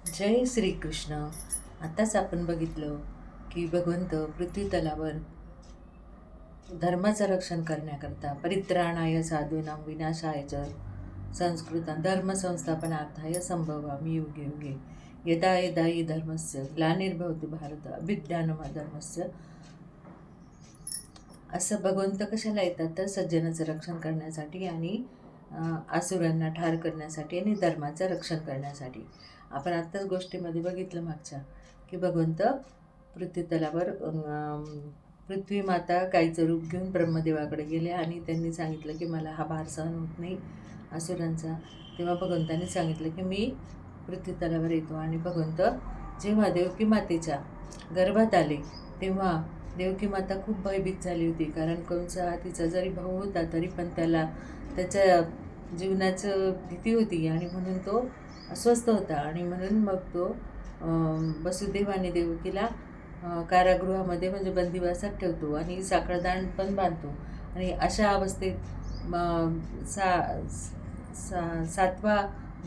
जय श्रीकृष्ण. आताच आपण बघितलं की भगवंत पृथ्वी तलावर धर्माचं रक्षण करण्याकरता परित्राणाय साधूनां विनाशाय च संस्कृतं धर्मसंस्थापनार्थाय संभवामि युगे युगे यदा यदा हि धर्मस्य ग्लानिर्भवति भारत अभ्युत्थानमधर्मस्य. असं भगवंत कशाला येतात तर सज्जनाचं रक्षण करण्यासाठी आणि आसुरांना ठार करण्यासाठी आणि धर्माचं रक्षण करण्यासाठी. आपण आत्ताच गोष्टीमध्ये बघितलं मागच्या की भगवंत पृथ्वी तलावर पृथ्वी माता गाईचं रूप घेऊन ब्रह्मदेवाकडे गेले आणि त्यांनी सांगितलं की मला हा भार सहन होत नाही असुरांचा. तेव्हा भगवंतांनी सांगितलं की मी पृथ्वी तलावर येतो. आणि भगवंत जेव्हा देवकी मातेच्या गर्भात आले तेव्हा देवकी माता खूप भयभीत झाली होती, कारण कंसा तिचा जरी भाऊ होता तरी पण त्याला त्याच्या जीवनाचं भीती होती आणि म्हणून तो अस्वस्थ होता. आणि म्हणून मग तो वसुदेव आणि देवकीला कारागृहामध्ये म्हणजे बंदिवासात ठेवतो आणि साखळदांड पण बांधतो. आणि अशा अवस्थेत सातवा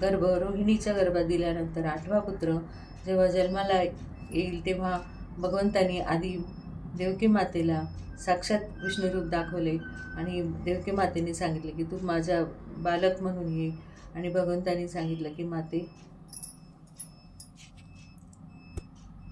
गर्भ रोहिणीच्या गर्भात दिल्यानंतर आठवा पुत्र जेव्हा जन्माला येईल तेव्हा भगवंतांनी आधी देवकी मातेला साक्षात विष्णुरूप दाखवले आणि देवकी मातेने सांगितले की तू माझा बालक म्हणून ये. आणि भगवंतांनी सांगितलं की माते